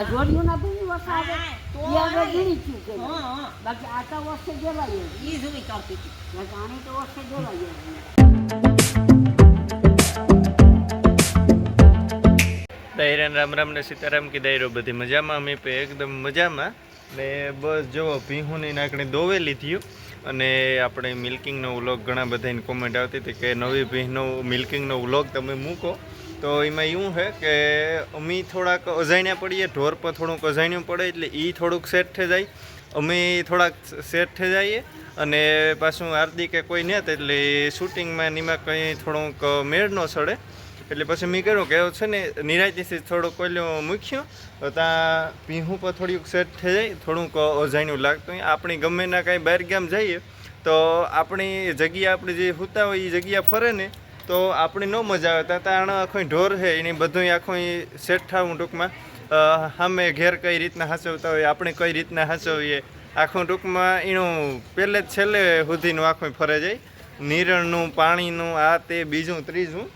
જોડિયું ના ભીની વસાવે એ આગળ ગીરી છું કે બાકી આ તો વર્ષે જોડાય ઈ જોઈ કરતી હતી આની તો વર્ષે જોડાય દાયરા રામ રામ ને સીતારામ કી દાયરો બધી મજામાં અમે પણ એકદમ મજામાં ને બસ જો ભીહુની નાકણી દોવેલી થયું અને આપણે મિલ્કિંગનો વ્લોગ ઘણા બધાની કોમેન્ટ આવતી હતી કે નવી ભીહનો મિલ્કિંગનો વ્લોગ તમે મૂકો તો એમાં એવું છે કે અમે થોડાક અજાણ્યા પડીએ ઢોર પર થોડુંક અજાણ્યું પડે એટલે એ થોડુંક સેટ થઈ જાય અમે થોડાક સેટ થઈ જઈએ અને પાછું આરતી કે કોઈ નહીં એટલે શૂટિંગમાં નીમાં કંઈ થોડુંક મેળ ન ચડે એટલે પછી મેં કર્યું કે છે ને નિરાયતીથી થોડુંક કોયલું મૂક્યું તો ત્યાં ભીહું પર થોડીક સેટ થઈ જાય થોડુંક અજાણ્યું લાગતું આપણી ગમે ના કાંઈ બહાર ગામ જઈએ તો આપણી જગ્યા આપણે જે સૂતા હોય એ જગ્યા ફરે ને તો આપણી ન મજા આવે ત્યાં આખો ઢોર છે એની બધું આખું સેટ થવું ટૂંકમાં સામે ઘેર કઈ રીતના હાંચવતા હોય આપણે કઈ રીતના હાંચવીએ આખું ટૂંકમાં એનું પહેલે જ છેલ્લે સુધીનું આખું ફરે જાય નીરણનું પાણીનું આ તે બીજું ત્રીજું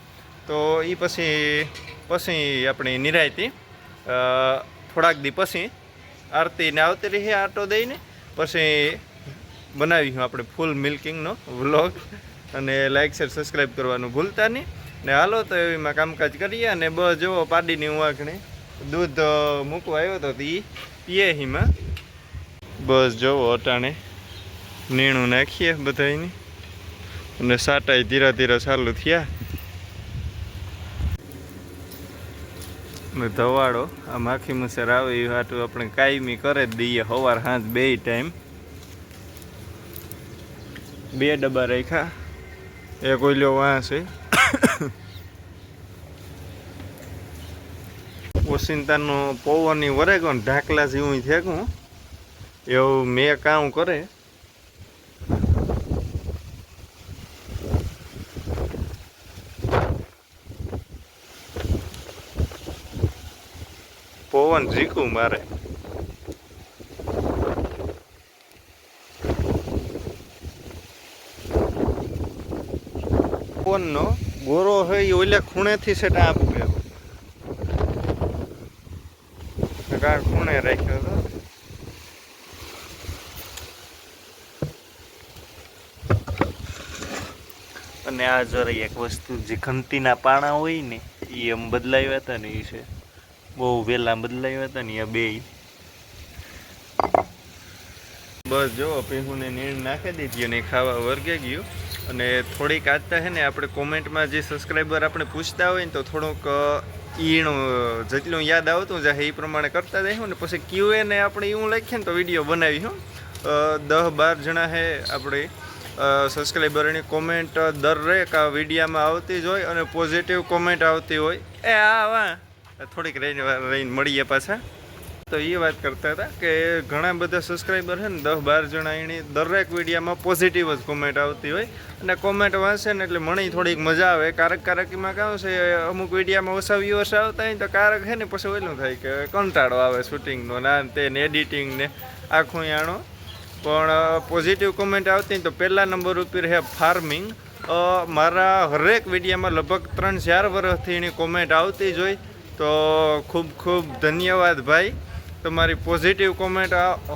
તો એ પછી આપણી નિરાયતી થોડાક દી પછી આરતીને આવતી રહી આટો દઈને પછી બનાવીશું આપણે ફૂલ મિલ્કિંગનો વ્લોગ અને લાઇક શેર સબસ્ક્રાઈબ કરવાનું ભૂલતા નહીં ને હાલો તો એમાં કામકાજ કરીએ અને બસ જુઓ પાડીની ઉવાકણે દૂધ મૂકવા આવ્યો હતો તો એ પીએ હીમાં બસ જુઓ અટાણે નીણું નાખીએ બધાની અને સાટાઈ ધીરા ધીરા ચાલુ થયા ધવાડો આ માખી મુસર આવે એ હાટું આપણે કાયમી કરે જ દઈએ સવાર સાંજ બે ટાઈમ 2 ડબ્બા રાખ્યા એક ઓઈલ્યો વાં છે ઓસિંતાનું પૌવાની વરેગો ને ઢાકલા જેવું થેકું એવું મેં કામ કરે પવન ઝીકું મારે પવનનો ગોરો હોય એ ઓલા ખૂણેથી સેટ આપું ખૂણે રાખ્યો હતો અને આ જરા એક વસ્તુ જે ઘંટીના પાણા હોય ને એ એમ બદલાવ્યા હતા ને એ છે બહુ વહેલા બદલાવ્યા હતા ને બે બસ જો પીહુને નીણ નાખી દીધી અને ખાવા વર્ગે ગયું અને થોડીક આજતા છે ને આપણે કોમેન્ટમાં જે સબસ્ક્રાઈબર આપણે પૂછતા હોય ને તો થોડુંક ઈણું જેટલું યાદ આવતું જાય એ પ્રમાણે કરતા જઈશું ને પછી ક્યુએ ને આપણે એવું લખીએ ને તો વિડીયો બનાવીશું 10-12 જણા છે આપણે સબસ્ક્રાઈબરની કોમેન્ટ દરેક આ વિડીયામાં આવતી જ હોય અને પોઝિટિવ કોમેન્ટ આવતી હોય એ આવા થોડીક રહીને મળીએ પાછા તો એ વાત કરતા હતા કે ઘણા બધા સબસ્ક્રાઈબર છે ને 10-12 જણા એની દરેક વિડીયામાં પોઝિટિવ જ કોમેન્ટ આવતી હોય અને કોમેન્ટ વાંચે ને એટલે મને થોડીક મજા આવે કારક એમાં કહું છે અમુક વિડીયામાં ઓછા વ્યૂઅર્સ આવતા હોય તો કારક છે ને પછી ઓલું થાય કે કંટાળો આવે શૂટિંગનો ના તે ને એડિટિંગ ને આખું યાણો પણ પોઝિટિવ કોમેન્ટ આવતી તો પહેલા નંબર ઉપર છે ફાર્મિંગ મારા હરેક વિડીયામાં લગભગ 3-4 વર્ષથી એની કોમેન્ટ આવતી જ હોય તો ખૂબ ખૂબ ધન્યવાદ ભાઈ તમારી પોઝિટિવ કોમેન્ટ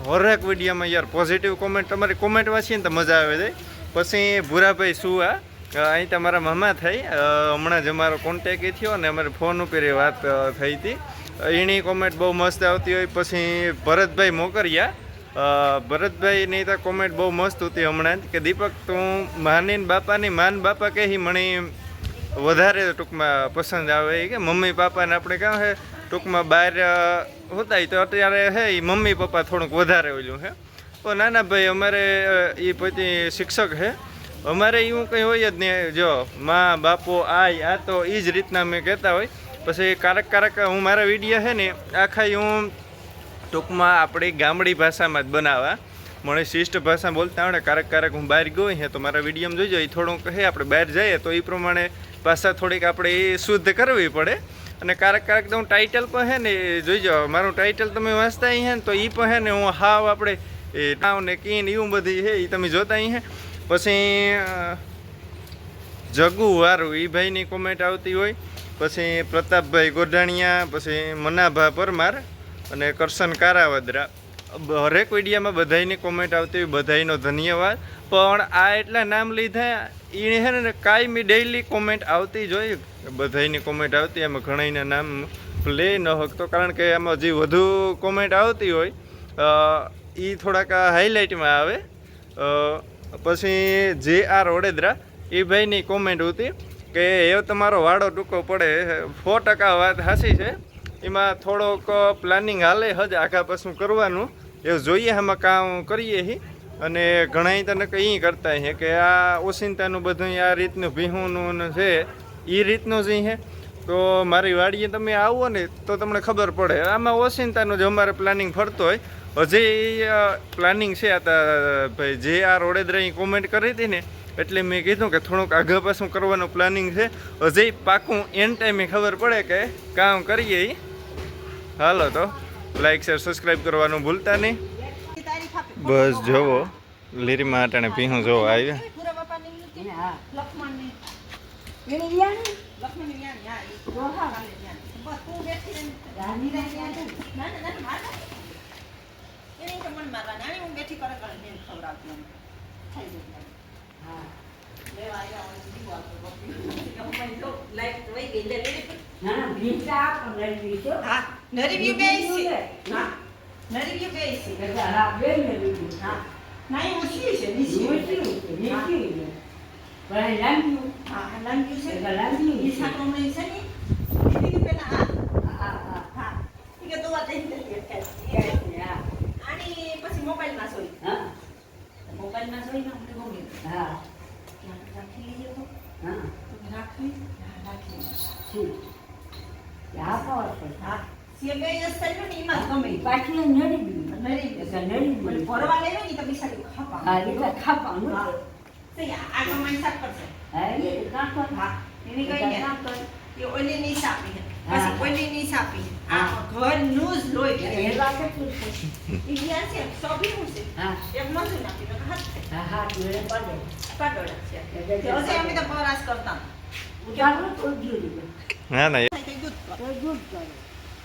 હરેક વિડીયોમાં યાર પોઝિટિવ કોમેન્ટ તમારી કોમેન્ટ વાંચીએ ને તો મજા આવે જાય પછી ભૂરાભાઈ શું અહીં તમારા મામા થઈ હમણાં જ અમારો કોન્ટેક્ટ થયો ને અમારે ફોન ઉપર એ વાત થઈ હતી એની કોમેન્ટ બહુ મસ્ત આવતી હોય પછી ભરતભાઈ મોકરિયા ભરતભાઈની તો કોમેન્ટ બહુ મસ્ત હતી હમણાં કે દીપક તું માનીને બાપાની માન બાપા કહે મને વધારે ટૂંકમાં પસંદ આવે કે મમ્મી પાપાને આપણે કાં છે ટૂંકમાં બહાર હોતા તો અત્યારે હે એ મમ્મી પપ્પા થોડુંક વધારે ઓલું છે તો નાના ભાઈ અમારે એ પછી શિક્ષક છે અમારે એવું કંઈ હોય જ નહીં જો મા બાપો આ તો એ જ રીતના અમે કહેતા હોય પછી કારક હું મારા વિડીયો છે ને આખા હું ટૂંકમાં આપણી ગામડી ભાષામાં જ બનાવવા મને શિષ્ટ ભાષા બોલતા આવડે કારક હું બહાર ગયો હે તો મારા વિડીયોમાં જોઈજો એ થોડુંક હે આપણે બહાર જઈએ તો એ પ્રમાણે ભાષા થોડીક આપણે એ શુદ્ધ કરવી પડે અને કારક તો હું ટાઇટલ પણ હે ને જોઈજો મારું ટાઇટલ તમે વાંચતા અહીં હે ને તો એ પણ હે ને હું હાવ આપણે એ ટાવ ને કીન એવું બધી છે એ તમે જોતા અહીં હે પછી જગુ વારું એ ભાઈની કોમેન્ટ આવતી હોય પછી પ્રતાપભાઈ ગોઢાણીયા પછી મનાભા પરમાર અને કરશન કારાવદરા. હરેક વિડીયામાં બધાયની કોમેન્ટ આવતી હોય, બધાયનો ધન્યવાદ. પણ આ એટલા નામ લીધા એ છે ને કાયમી ડેઈલી કોમેન્ટ આવતી જ હોય, બધાયની કોમેન્ટ આવતી. એમાં ઘણાના નામ લઈ ન શકતો, કારણ કે એમાં જે વધુ કોમેન્ટ આવતી હોય એ થોડાક હાઇલાઇટમાં આવે. પછી JR વડોદરા એ ભાઈની કોમેન્ટ હતી કે એ તમારો વાડો ટૂંકો પડે. 100% વાત સાચી છે. એમાં થોડોક પ્લાનિંગ હાલે હજ આખા પાછું કરવાનું એવું જોઈએ, આમાં કામ કરીએ છીએ. અને ઘણા તને કંઈ કરતા છે કે આ ઓચિંતાનું બધું આ રીતનું ભીહુંનું છે એ રીતનું જ છે. તો મારી વાડીએ તમે આવો ને તો તમને ખબર પડે. આમાં ઓચિંતાનું જ અમારે પ્લાનિંગ ફરતો હોય. હજી પ્લાનિંગ છે. આ ભાઈ JR વડોદરાની કોમેન્ટ કરી હતી ને એટલે મેં કીધું કે થોડુંક આગળ પાછું કરવાનું પ્લાનિંગ છે. હજી પાકું એન્ડ ટાઈમે ખબર પડે કે કામ કરીએ. હાલો તો લાઈક શેર સબસ્ક્રાઈબ કરવાનું ભૂલતા નહીં. બસ જોવો લીરીમાં અટાણે ભીહું જોવો આવ્યા. ના ના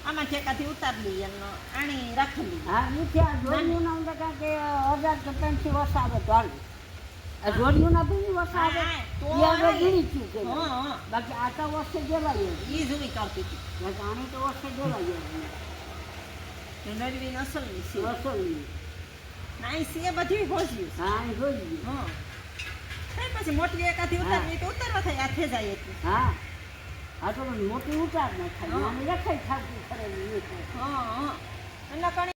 આમાં ઠેકાથી ઉતારી આણી રાખેલી. હા ત્યાં જોડિયું ના ઊંડા કારણ કે 1000 વર્ષ આવે તો હાલ. આ જોડિયું ના બી વર્ષ આવે તો આગળ ગીરી ચૂકે. બાકી આ તો વર્ષે જવાય ઈ જોઈ કરતી હતી. આણી તો વર્ષે જવાય નરવી અસલની છે. અસલની ના એ છે બધી ભોજ્યું. હા એ જોઈ. પછી મોટી એકાથી ઉતારવી તો ઉતારવા થાય હાથે જાય એટલું. હા આ તો મોટી ઉતાર ન થાય રખાઈ થાકી કરે. એના કારણે